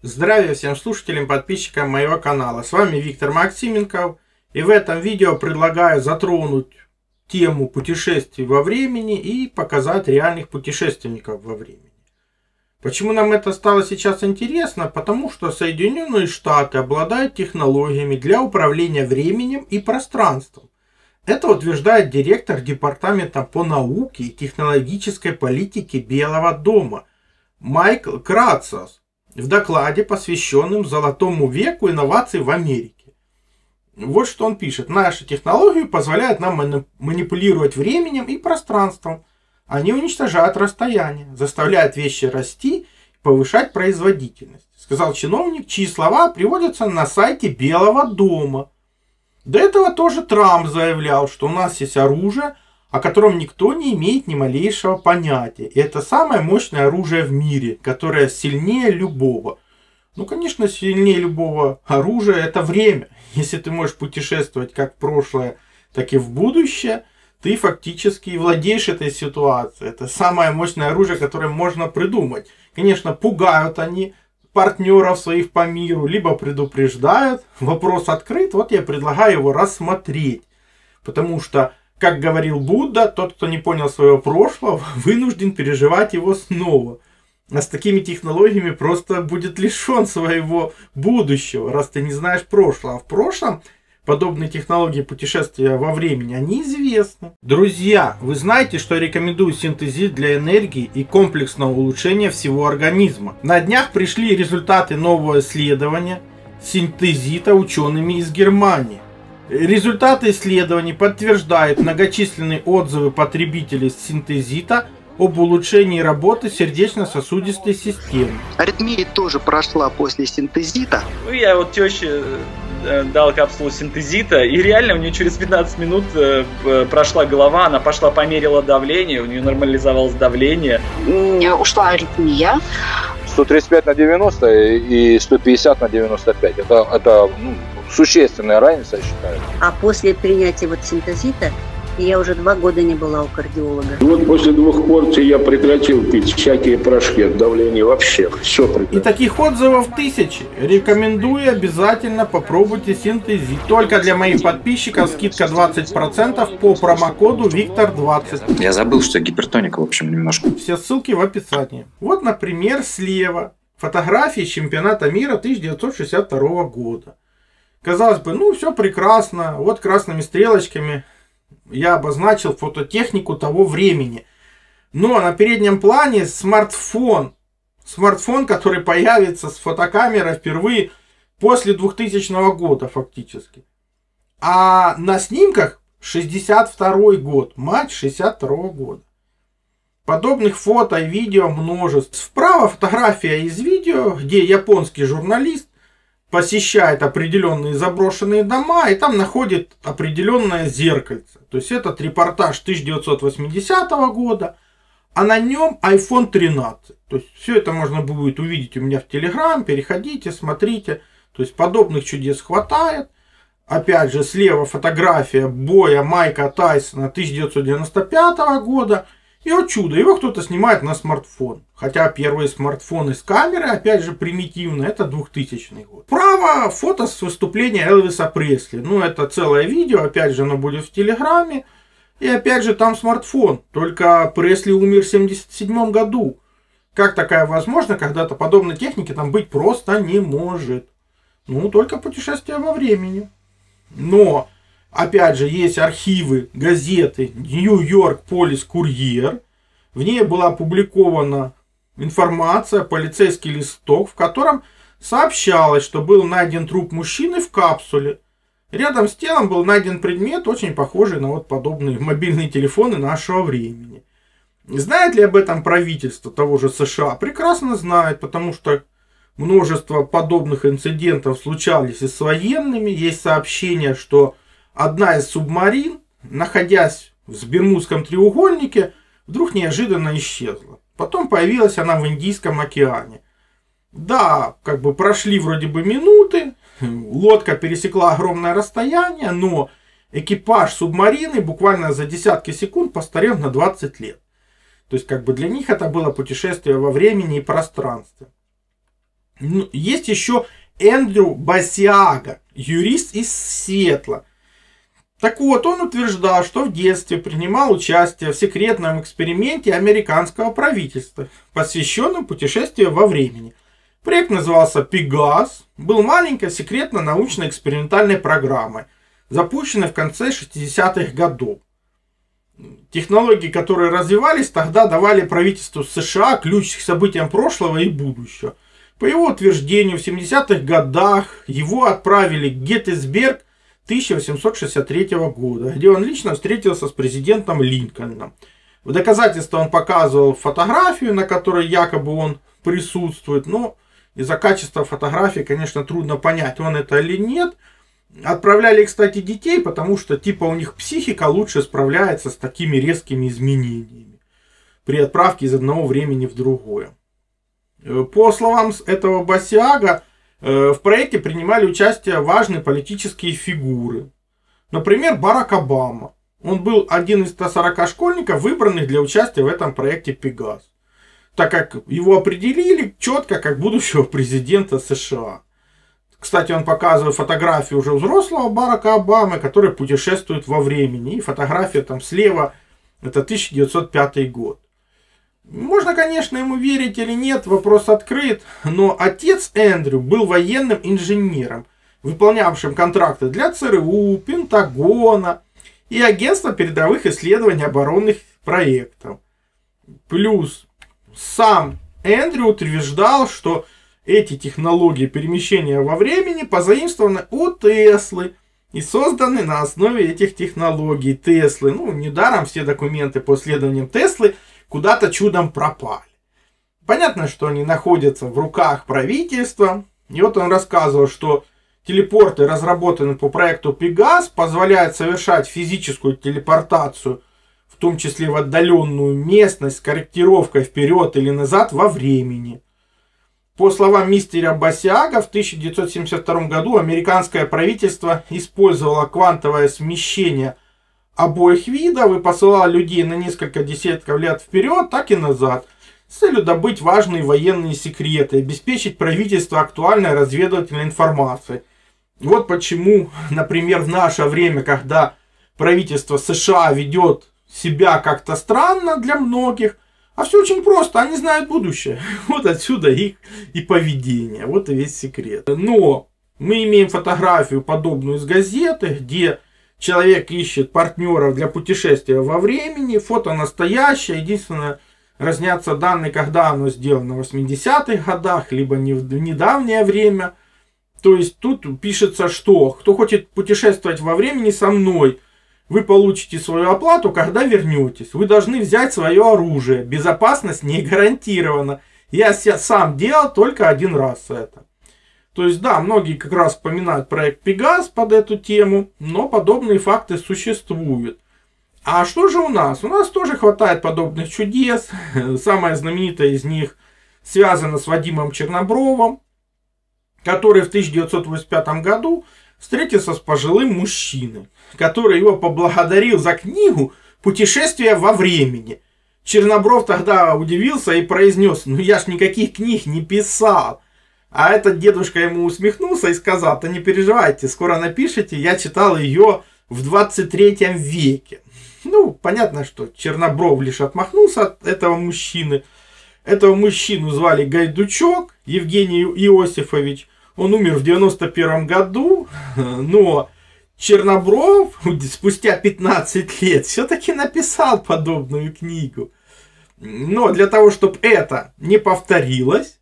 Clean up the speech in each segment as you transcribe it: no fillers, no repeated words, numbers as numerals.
Здравия всем слушателям, подписчикам моего канала. С вами Виктор Максименков. И в этом видео предлагаю затронуть тему путешествий во времени и показать реальных путешественников во времени. Почему нам это стало сейчас интересно? Потому что Соединенные Штаты обладают технологиями для управления временем и пространством. Это утверждает директор Департамента по науке и технологической политике Белого дома Майкл Крацас в докладе, посвященном Золотому веку инноваций в Америке. Вот что он пишет. Наши технологии позволяют нам манипулировать временем и пространством. Они уничтожают расстояние, заставляют вещи расти и повышать производительность, сказал чиновник, чьи слова приводятся на сайте Белого дома. До этого тоже Трамп заявлял, что у нас есть оружие, о котором никто не имеет ни малейшего понятия. И это самое мощное оружие в мире, которое сильнее любого. Ну, конечно, сильнее любого оружия это время. Если ты можешь путешествовать как в прошлое, так и в будущее, ты фактически владеешь этой ситуацией. Это самое мощное оружие, которое можно придумать. Конечно, пугают они партнеров своих по миру, либо предупреждают. Вопрос открыт, вот я предлагаю его рассмотреть. Потому что, как говорил Будда, тот, кто не понял своего прошлого, вынужден переживать его снова. А с такими технологиями просто будет лишен своего будущего, раз ты не знаешь прошлого. А в прошлом подобные технологии путешествия во времени, они известны. Друзья, вы знаете, что я рекомендую синтезит для энергии и комплексного улучшения всего организма. На днях пришли результаты нового исследования синтезита учеными из Германии. Результаты исследований подтверждают многочисленные отзывы потребителей синтезита об улучшении работы сердечно-сосудистой системы. Аритмия тоже прошла после синтезита. Ну, я вот теще дал капсулу синтезита, и реально у нее через 15 минут прошла голова, она пошла, померила давление, у нее нормализовалось давление. Ушла аритмия. 135 на 90 и 150 на 95. Это существенная разница, я считаю. А после принятия синтезита я уже 2 года не была у кардиолога. Вот после 2 порций я прекратил пить всякие порошки от давления вообще. Все прекратил. И таких отзывов тысячи. Рекомендую, обязательно попробуйте синтезит. Только для моих подписчиков скидка 20% по промокоду Виктор20. Я забыл, что гипертоника, в общем, немножко. Все ссылки в описании. Вот, например, слева фотографии чемпионата мира 1962 года. Казалось бы, ну все прекрасно. Вот красными стрелочками я обозначил фототехнику того времени. Но на переднем плане смартфон. Смартфон, который появится с фотокамерой впервые после 2000 года фактически. А на снимках 62 год. Мать 62 года. Подобных фото и видео множество. Справа фотография из видео, где японский журналист посещает определенные заброшенные дома и там находит определенное зеркальце. То есть этот репортаж 1980 года, а на нем iPhone 13. То есть все это можно будет увидеть у меня в Telegram, переходите, смотрите. То есть подобных чудес хватает. Опять же слева фотография боя Майка Тайсона 1995 года. И вот чудо, его кто-то снимает на смартфон. Хотя первые смартфоны с камерой, опять же, примитивно, это 2000 год. Справа фото с выступления Элвиса Пресли. Ну, это целое видео, опять же, оно будет в Телеграме. И опять же, там смартфон. Только Пресли умер в 1977 году. Как такая возможно, когда-то подобной техники там быть просто не может. Ну, только путешествие во времени. Но опять же, есть архивы газеты Нью-Йорк Полис Курьер. В ней была опубликована информация, полицейский листок, в котором сообщалось, что был найден труп мужчины в капсуле. Рядом с телом был найден предмет, очень похожий на подобные мобильные телефоны нашего времени. Знает ли об этом правительство того же США? Прекрасно знает, потому что множество подобных инцидентов случались и с военными. Есть сообщение, что одна из субмарин, находясь в Бермудском треугольнике, вдруг неожиданно исчезла. Потом появилась она в Индийском океане. Да, прошли вроде бы минуты, лодка пересекла огромное расстояние, но экипаж субмарины буквально за десятки секунд постарел на 20 лет. То есть для них это было путешествие во времени и пространстве. Есть еще Эндрю Басиага, юрист из Сиэтла. Так вот, он утверждал, что в детстве принимал участие в секретном эксперименте американского правительства, посвященном путешествию во времени. Проект назывался «Пегас», был маленькой секретно-научно-экспериментальной программой, запущенной в конце 60-х годов. Технологии, которые развивались тогда, давали правительству США ключ к событиям прошлого и будущего. По его утверждению, в 70-х годах его отправили в Геттисберг 1863 года, где он лично встретился с президентом Линкольном. В доказательство он показывал фотографию, на которой якобы он присутствует, но из-за качества фотографии, конечно, трудно понять, он это или нет. Отправляли, кстати, детей, потому что типа у них психика лучше справляется с такими резкими изменениями при отправке из одного времени в другое. По словам этого Басиага, в проекте принимали участие важные политические фигуры. Например, Барак Обама. Он был один из 140 школьников, выбранных для участия в этом проекте «Пегас», так как его определили четко как будущего президента США. Кстати, он показывает фотографию уже взрослого Барака Обамы, который путешествует во времени. И фотография там слева, это 1905 год. Можно, конечно, ему верить или нет, вопрос открыт, но отец Эндрю был военным инженером, выполнявшим контракты для ЦРУ, Пентагона и Агентства передовых исследований оборонных проектов. Плюс сам Эндрю утверждал, что эти технологии перемещения во времени позаимствованы у Теслы и созданы на основе этих технологий Теслы. Недаром все документы по исследованиям Теслы куда-то чудом пропали. Понятно, что они находятся в руках правительства. И вот он рассказывал, что телепорты, разработанные по проекту Пегас, позволяют совершать физическую телепортацию, в том числе в отдаленную местность, с корректировкой вперед или назад во времени. По словам мистера Басиага, в 1972 году американское правительство использовало квантовое смещение обоих видов и посылало людей на несколько десятков лет вперед, так и назад, с целью добыть важные военные секреты, обеспечить правительство актуальной разведывательной информацией. Вот почему, например, в наше время, когда правительство США ведет себя как-то странно для многих, а все очень просто, они знают будущее. Вот отсюда их и поведение, вот и весь секрет. Но мы имеем фотографию, подобную из газеты, где человек ищет партнеров для путешествия во времени, фото настоящее, единственное, разнятся данные, когда оно сделано, в 80-х годах, либо в недавнее время. То есть тут пишется, что кто хочет путешествовать во времени со мной, вы получите свою оплату, когда вернетесь. Вы должны взять свое оружие. Безопасность не гарантирована. Я сам делал только один раз это. То есть, да, многие как раз вспоминают проект Пегас под эту тему, но подобные факты существуют. А что же у нас? У нас тоже хватает подобных чудес. Самое знаменитое из них связано с Вадимом Чернобровым, который в 1985 году встретился с пожилым мужчиной, который его поблагодарил за книгу «Путешествие во времени». Чернобров тогда удивился и произнес: «Ну я ж никаких книг не писал». А этот дедушка ему усмехнулся и сказал: «Да не переживайте, скоро напишите, я читал ее в 23 веке». Понятно, что Чернобров лишь отмахнулся от этого мужчины. Этого мужчину звали Гайдучок Евгений Иосифович. Он умер в 91 году, но Чернобров спустя 15 лет все-таки написал подобную книгу. Но для того, чтобы это не повторилось,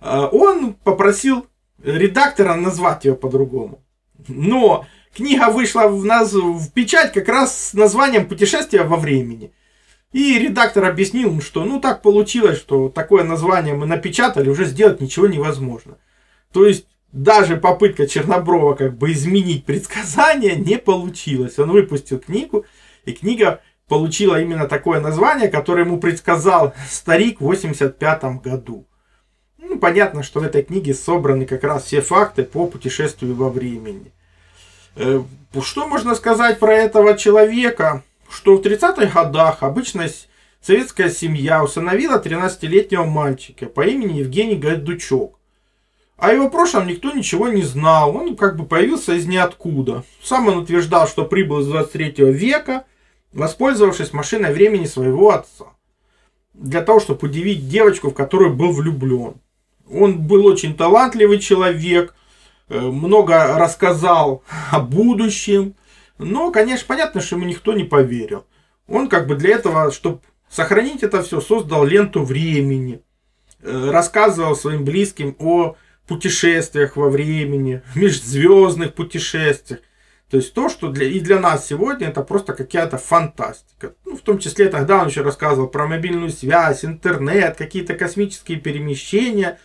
он попросил редактора назвать ее по-другому. Но книга вышла в печать как раз с названием «Путешествие во времени». И редактор объяснил, что так получилось, что такое название мы напечатали, уже сделать ничего невозможно. То есть даже попытка Черноброва изменить предсказания не получилась. Он выпустил книгу, и книга получила именно такое название, которое ему предсказал старик в 1985 году. Понятно, что в этой книге собраны как раз все факты по путешествию во времени. Что можно сказать про этого человека? Что в 30-х годах обычная советская семья усыновила 13-летнего мальчика по имени Евгений Гайдучок. О его прошлом никто ничего не знал. Он как бы появился из ниоткуда. Сам он утверждал, что прибыл из 23 века, воспользовавшись машиной времени своего отца. Для того, чтобы удивить девочку, в которую был влюблен. Он был очень талантливый человек, много рассказал о будущем. Но, конечно, понятно, что ему никто не поверил. Он как бы для этого, чтобы сохранить это все, создал ленту времени. Рассказывал своим близким о путешествиях во времени, межзвездных путешествиях. То есть то, что для нас сегодня это просто какая-то фантастика. Ну, в том числе тогда он еще рассказывал про мобильную связь, интернет, какие-то космические перемещения.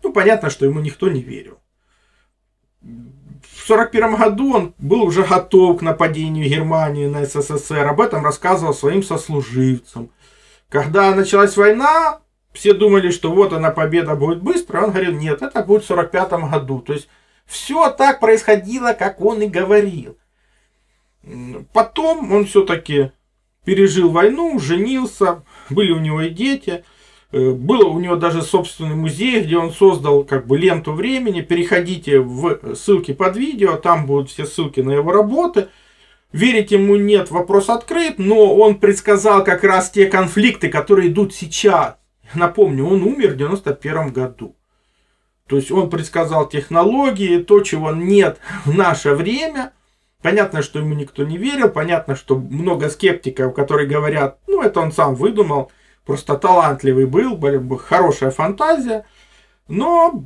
Ну, понятно, что ему никто не верил. В 1941 году он был уже готов к нападению Германии на СССР. Об этом рассказывал своим сослуживцам. Когда началась война, все думали, что вот она, победа будет быстро. Он говорил, нет, это будет в 1945 году. То есть все так происходило, как он и говорил. Потом он все-таки пережил войну, женился, были у него и дети. Был у него даже собственный музей, где он создал как бы ленту времени. Переходите в ссылки под видео, там будут все ссылки на его работы. Верить ему нет, вопрос открыт, но он предсказал как раз те конфликты, которые идут сейчас. Напомню, он умер в 1991 году. То есть он предсказал технологии, то, чего нет в наше время. Понятно, что ему никто не верил, понятно, что много скептиков, которые говорят, ну это он сам выдумал. Просто талантливый был, хорошая фантазия. Но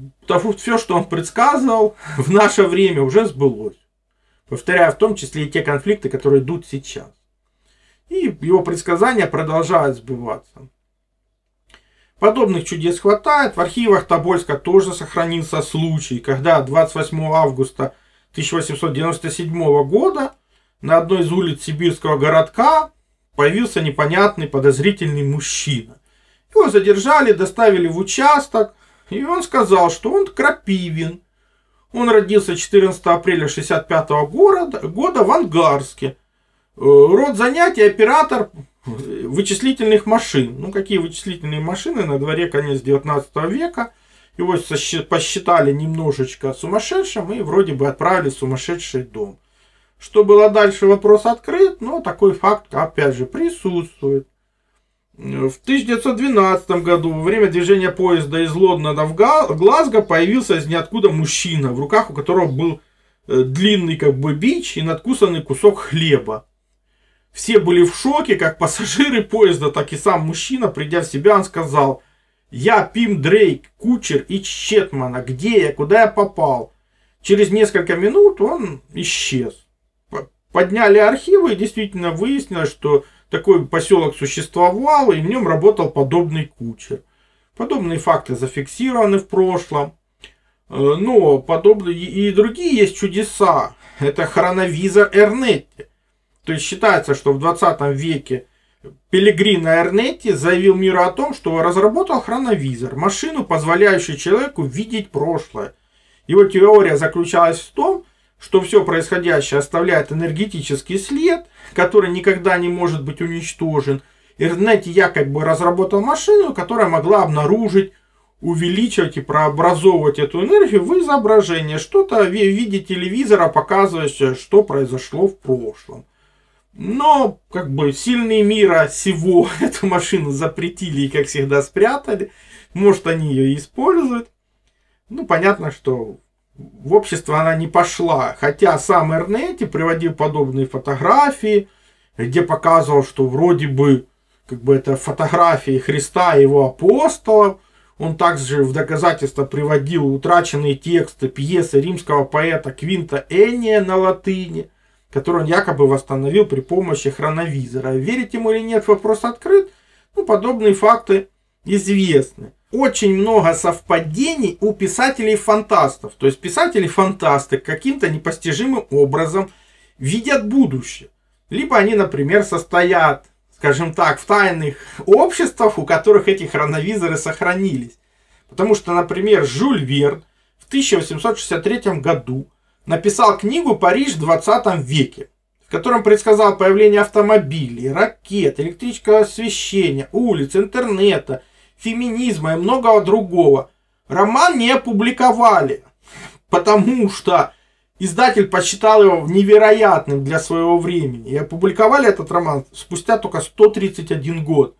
все, что он предсказывал, в наше время уже сбылось. Повторяю, в том числе и те конфликты, которые идут сейчас. И его предсказания продолжают сбываться. Подобных чудес хватает. В архивах Тобольска тоже сохранился случай, когда 28 августа 1897 года на одной из улиц сибирского городка появился непонятный подозрительный мужчина. Его задержали, доставили в участок, и он сказал, что он Крапивин. Он родился 14 апреля 1965 года в Ангарске. Род занятий оператор вычислительных машин. Ну, какие вычислительные машины? На дворе конец 19 века. Его посчитали немножечко сумасшедшим и вроде бы отправили в сумасшедший дом. Что было дальше, вопрос открыт, но такой факт, опять же, присутствует. В 1912 году во время движения поезда из Лондона в Глазго появился из ниоткуда мужчина, в руках у которого был длинный как бы бич и надкусанный кусок хлеба. Все были в шоке, как пассажиры поезда, так и сам мужчина, придя в себя, он сказал: «Я Пим Дрейк, кучер из Четмана, где я, куда я попал?» Через несколько минут он исчез. Подняли архивы и действительно выяснилось, что такой поселок существовал, и в нем работал подобный кучер. Подобные факты зафиксированы в прошлом. Но подобные и другие есть чудеса. Это хроновизор Эрнетти. То есть считается, что в 20 веке Пелегрино Эрнетти заявил миру о том, что разработал хроновизор, машину, позволяющую человеку видеть прошлое. Его теория заключалась в том, что все происходящее оставляет энергетический след, который никогда не может быть уничтожен. Эрнетти якобы разработал машину, которая могла обнаружить, увеличивать и прообразовывать эту энергию в изображение. Что-то в виде телевизора, показывающее, что произошло в прошлом. Но, как бы, сильные мира сего эту машину запретили и, как всегда, спрятали. Может, они ее используют. Ну, понятно, что в общество она не пошла. Хотя сам Эрнетти приводил подобные фотографии, где показывал, что вроде бы, как бы, это фотографии Христа и его апостолов. Он также в доказательство приводил утраченные тексты пьесы римского поэта Квинта Энния на латыни, который он якобы восстановил при помощи хроновизора. Верить ему или нет, вопрос открыт. Ну, подобные факты известны. Очень много совпадений у писателей-фантастов. То есть писатели-фантасты каким-то непостижимым образом видят будущее. Либо они, например, состоят, скажем так, в тайных обществах, у которых эти хроновизоры сохранились. Потому что, например, Жюль Верн в 1863 году написал книгу «Париж в 20 веке», в котором предсказал появление автомобилей, ракет, электрического освещения, улиц, интернета, феминизма и многого другого. Роман не опубликовали, потому что издатель посчитал его невероятным для своего времени. И опубликовали этот роман спустя только 131 год.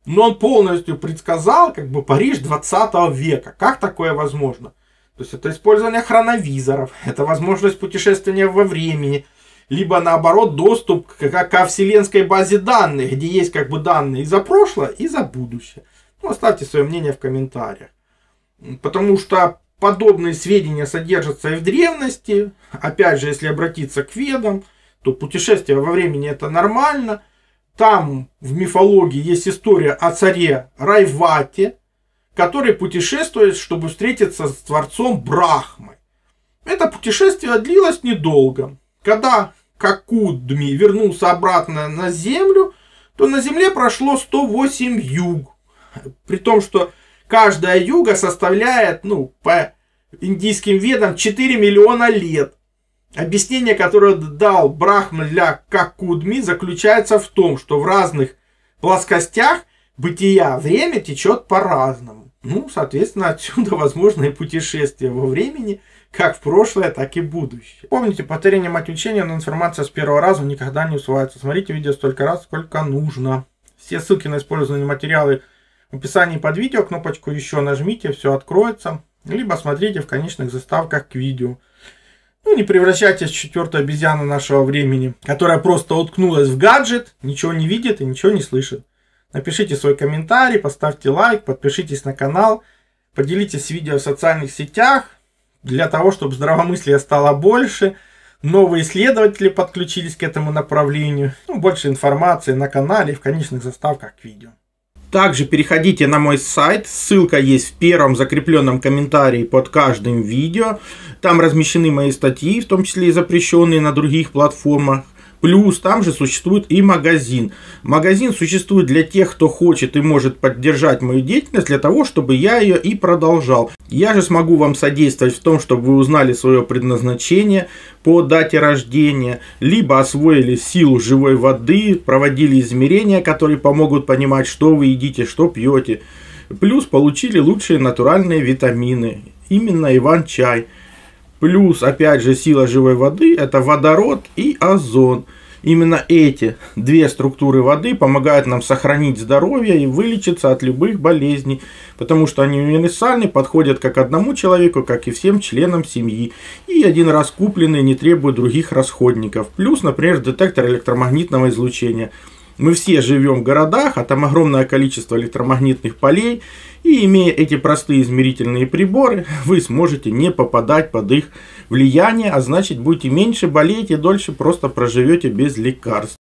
Но он полностью предсказал как бы Париж 20 века. Как такое возможно? То есть это использование хроновизоров, это возможность путешествия во времени, либо наоборот доступ ко вселенской базе данных, где есть как бы данные и за прошлое, и за будущее. Ну, оставьте свое мнение в комментариях. Потому что подобные сведения содержатся и в древности. Опять же, если обратиться к Ведам, то путешествие во времени это нормально. Там в мифологии есть история о царе Райвате, который путешествует, чтобы встретиться с творцом Брахмой. Это путешествие длилось недолго. Когда Какудми вернулся обратно на землю, то на земле прошло 108 юг. При том, что каждая юга составляет, по индийским ведам 4 миллиона лет. Объяснение, которое дал Брахма для Какудми, заключается в том, что в разных плоскостях бытия время течет по-разному. Соответственно, отсюда возможно и путешествие во времени, как в прошлое, так и в будущее. Помните, повторение мать учения, но информация с первого раза никогда не усваивается. Смотрите видео столько раз, сколько нужно. Все ссылки на использованные материалы в описании под видео. Кнопочку еще нажмите, все откроется. Либо смотрите в конечных заставках к видео. Не превращайтесь в четвертую обезьяну нашего времени, которая просто уткнулась в гаджет, ничего не видит и ничего не слышит. Напишите свой комментарий, поставьте лайк, подпишитесь на канал, поделитесь видео в социальных сетях, для того, чтобы здравомыслия стало больше, новые исследователи подключились к этому направлению, больше информации на канале и в конечных заставках к видео. Также переходите на мой сайт, ссылка есть в первом закрепленном комментарии под каждым видео. Там размещены мои статьи, в том числе и запрещенные на других платформах. Плюс там же существует и магазин. Магазин существует для тех, кто хочет и может поддержать мою деятельность, для того, чтобы я ее и продолжал. Я же смогу вам содействовать в том, чтобы вы узнали свое предназначение по дате рождения, либо освоили силу живой воды, проводили измерения, которые помогут понимать, что вы едите, что пьете. Плюс получили лучшие натуральные витамины, именно Иван-чай. Плюс, опять же, сила живой воды – это водород и озон. Именно эти две структуры воды помогают нам сохранить здоровье и вылечиться от любых болезней, потому что они универсальны, подходят как одному человеку, как и всем членам семьи. И один раз купленные не требуют других расходников. Плюс, например, детектор электромагнитного излучения. Мы все живем в городах, а там огромное количество электромагнитных полей. И имея эти простые измерительные приборы, вы сможете не попадать под их влияние, а значит будете меньше болеть и дольше просто проживете без лекарств.